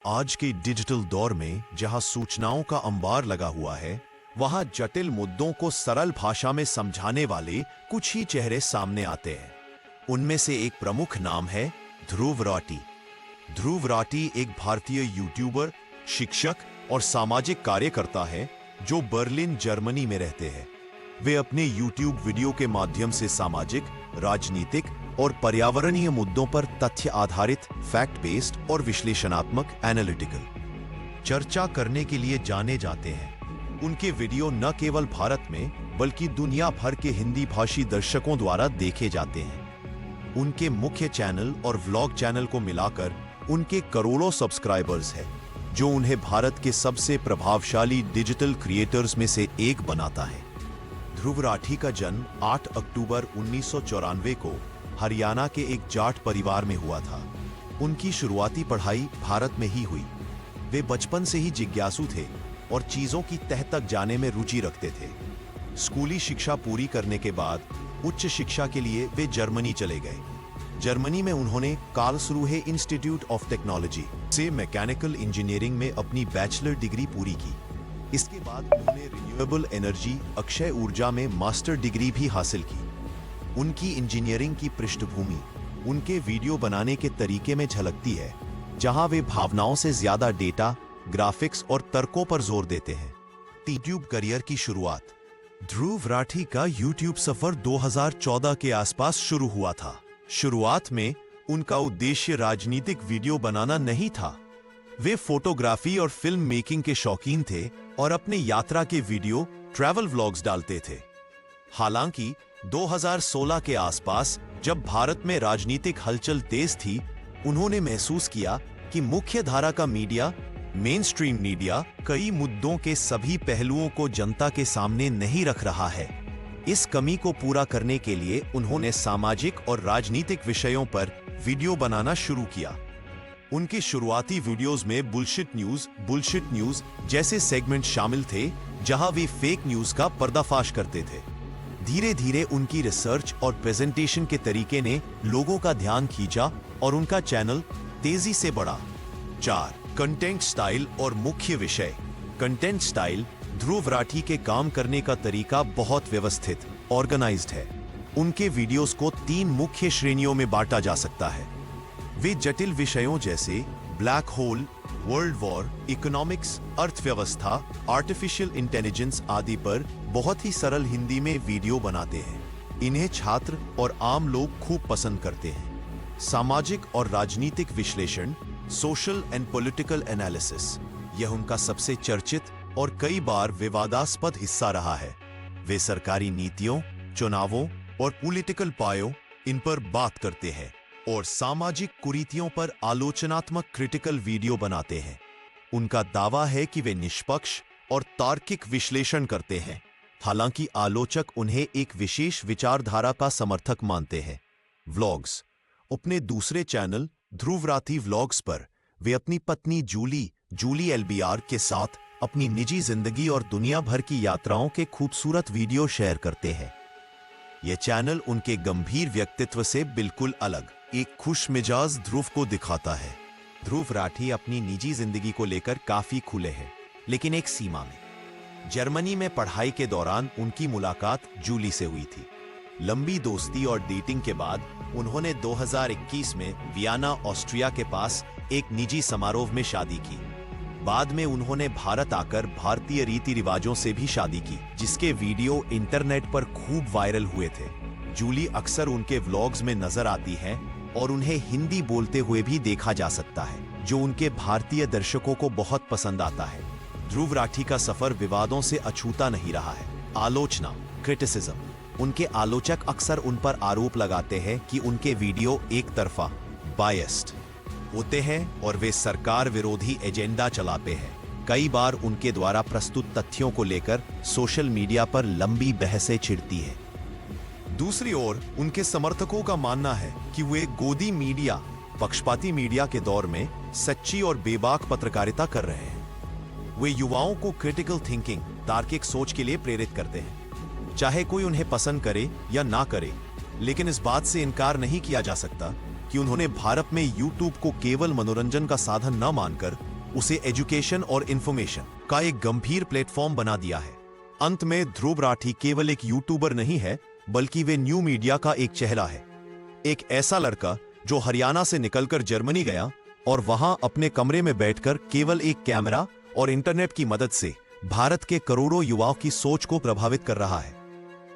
आज के डिजिटल दौर में जहां सूचनाओं का अंबार लगा हुआ है, वहां जटिल मुद्दों को सरल भाषा में समझाने वाले कुछ ही चेहरे सामने आते हैं। उनमें से एक प्रमुख नाम है ध्रुव राठी। ध्रुव राठी एक भारतीय यूट्यूबर, शिक्षक और सामाजिक कार्यकर्ता है जो बर्लिन, जर्मनी में रहते हैं। वे अपने यूट्यूब वीडियो के माध्यम से सामाजिक, राजनीतिक और पर्यावरणीय मुद्दों पर तथ्य आधारित, फैक्ट बेस्ड और विश्लेषणात्मक एनालिटिकल चर्चा करने के लिए जाने जाते हैं। उनके वीडियो न केवल भारत में बल्कि दुनिया भर के हिंदी भाषी दर्शकों द्वारा देखे जाते हैं। उनके मुख्य चैनल और व्लॉग चैनल को मिलाकर उनके करोड़ों सब्सक्राइबर्स हैं, जो उन्हें भारत के सबसे प्रभावशाली डिजिटल क्रिएटर्स में से एक बनाता है। ध्रुव राठी का जन्म 8 अक्टूबर 1994 को हरियाणा के एक जाट परिवार में हुआ था। उनकी शुरुआती पढ़ाई भारत में ही हुई। वे बचपन से ही जिज्ञासु थे और चीजों की तह तक जाने में रुचि रखते थे। स्कूली शिक्षा पूरी करने के बाद उच्च शिक्षा के लिए वे जर्मनी चले गए। जर्मनी में उन्होंने कार्लसरूहे इंस्टीट्यूट ऑफ टेक्नोलॉजी से मैकेनिकल इंजीनियरिंग में अपनी बैचलर डिग्री पूरी की। इसके बाद उन्होंने रिन्यूएबल एनर्जी, अक्षय ऊर्जा में मास्टर डिग्री भी हासिल की। उनकी इंजीनियरिंग की पृष्ठभूमि उनके वीडियो बनाने के तरीके में झलकती है, जहां वे भावनाओं से ज्यादा डेटा, ग्राफिक्स और तर्कों पर जोर देते हैं। यूट्यूब करियर की शुरुआत। ध्रुव राठी का यूट्यूब सफर 2014 के आसपास शुरू हुआ था। शुरुआत में उनका उद्देश्य राजनीतिक वीडियो बनाना नहीं था। वे फोटोग्राफी और फिल्म मेकिंग के शौकीन थे और अपने यात्रा के वीडियो, ट्रैवल व्लॉग्स डालते थे। हालांकि 2016 के आसपास जब भारत में राजनीतिक हलचल तेज थी, उन्होंने महसूस किया कि मुख्य धारा का मीडिया, मेन स्ट्रीम मीडिया, कई मुद्दों के सभी पहलुओं को जनता के सामने नहीं रख रहा है। इस कमी को पूरा करने के लिए उन्होंने सामाजिक और राजनीतिक विषयों पर वीडियो बनाना शुरू किया। उनके शुरुआती वीडियोस में बुलशिट न्यूज जैसे सेगमेंट शामिल थे, जहां वे फेक न्यूज का पर्दाफाश करते थे। धीरे धीरे उनकी रिसर्च और प्रेजेंटेशन के तरीके ने लोगों का ध्यान खींचा और उनका चैनल तेजी से बढ़ा। 4. कंटेंट स्टाइल और मुख्य विषय। Content style. ध्रुव राठी के काम करने का तरीका बहुत व्यवस्थित, ऑर्गेनाइज्ड है। उनके वीडियोस को 3 मुख्य श्रेणियों में बांटा जा सकता है। वे जटिल विषयों जैसे black hole, world war, economics, अर्थव्यवस्था, आर्टिफिशियल इंटेलिजेंस आदि पर बहुत ही सरल हिंदी में वीडियो बनाते हैं। इन्हें छात्र और आम लोग खूब पसंद करते हैं। सामाजिक और राजनीतिक विश्लेषण, सोशल एंड पॉलिटिकल एनालिसिस, यह उनका सबसे चर्चित और कई बार विवादास्पद हिस्सा रहा है। वे सरकारी नीतियों, चुनावों और पॉलिटिकल पायों, इन पर बात करते हैं और सामाजिक कुरीतियों पर आलोचनात्मक क्रिटिकल वीडियो बनाते हैं। उनका दावा है कि वे निष्पक्ष और तार्किक विश्लेषण करते हैं, हालांकि आलोचक उन्हें एक विशेष विचारधारा का समर्थक मानते हैं। व्लॉग्स। अपने दूसरे चैनल ध्रुव राठी व्लॉग्स पर वे अपनी पत्नी जूली एलबीआर के साथ अपनी निजी जिंदगी और दुनिया भर की यात्राओं के खूबसूरत वीडियो शेयर करते हैं। यह चैनल उनके गंभीर व्यक्तित्व से बिल्कुल अलग, एक खुश मिजाज ध्रुव को दिखाता है। ध्रुव राठी अपनी निजी जिंदगी को लेकर काफी खुले हैं, लेकिन एक सीमा में। जर्मनी में पढ़ाई के दौरान उनकी मुलाकात जूली से हुई थी। लंबी दोस्ती और डेटिंग के बाद उन्होंने 2021 में वियना, ऑस्ट्रिया के पास एक निजी समारोह में शादी की। बाद में उन्होंने भारत आकर भारतीय रीति रिवाजों से भी शादी की, जिसके वीडियो इंटरनेट पर खूब वायरल हुए थे। जूली अक्सर उनके व्लॉग्स में नजर आती हैं और उन्हें हिंदी बोलते हुए भी देखा जा सकता है, जो उनके भारतीय दर्शकों को बहुत पसंद आता है। ध्रुव राठी का सफर विवादों से अछूता नहीं रहा है। आलोचना, क्रिटिसिज्म। उनके आलोचक अक्सर उन पर आरोप लगाते हैं कि उनके वीडियो एक तरफा, बायस्ड होते हैं और वे सरकार विरोधी एजेंडा चलाते हैं। कई बार उनके द्वारा प्रस्तुत तथ्यों को लेकर सोशल मीडिया पर लंबी बहसें छिड़ती है। दूसरी ओर उनके समर्थकों का मानना है कि वे गोदी मीडिया, पक्षपाती मीडिया के दौर में सच्ची और बेबाक पत्रकारिता कर रहे हैं। वे युवाओं को क्रिटिकल थिंकिंग, तार्किक सोच के लिए प्रेरित करते हैं। चाहे कोई उन्हें पसंद करे या ना करे, लेकिन इस बात से इनकार नहीं किया जा सकता कि उन्होंने भारत में यूट्यूब को केवल मनोरंजन का साधन न मानकर उसे एजुकेशन और इंफॉर्मेशन का एक गंभीर प्लेटफॉर्म बना दिया है। अंत में ध्रुव राठी केवल एक यूट्यूबर नहीं है, बल्कि वे न्यू मीडिया का एक चेहरा है। एक ऐसा लड़का जो हरियाणा से निकलकर जर्मनी गया और वहां अपने कमरे में बैठकर केवल एक कैमरा और इंटरनेट की मदद से भारत के करोड़ों युवाओं की सोच को प्रभावित कर रहा है।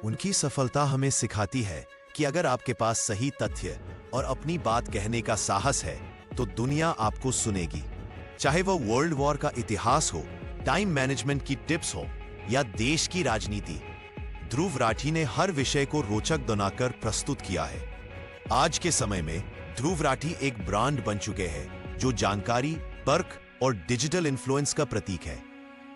उनकी सफलता हमें सिखाती है कि अगर आपके पास सही तथ्य और अपनी बात कहने का साहस है तो दुनिया आपको सुनेगी। चाहे वह वर्ल्ड वॉर का इतिहास हो, टाइम मैनेजमेंट की टिप्स हो या देश की राजनीति, ध्रुव राठी ने हर विषय को रोचक बनाकर प्रस्तुत किया है। आज के समय में ध्रुव राठी एक ब्रांड बन चुके हैं जो जानकारी, तर्क और डिजिटल इन्फ्लुएंस का प्रतीक है।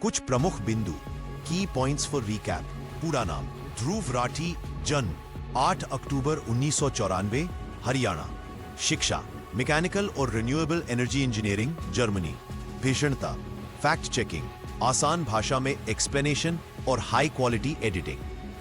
कुछ प्रमुख बिंदु, की पॉइंट्स फॉर रिकैप। पूरा नाम ध्रुव राठी, जन्म 8 अक्टूबर 1994, हरियाणा। शिक्षा मैकेनिकल और रिन्यूएबल एनर्जी इंजीनियरिंग, जर्मनी। भीषणता फैक्ट चेकिंग, आसान भाषा में एक्सप्लेनेशन और हाई क्वालिटी एडिटिंग।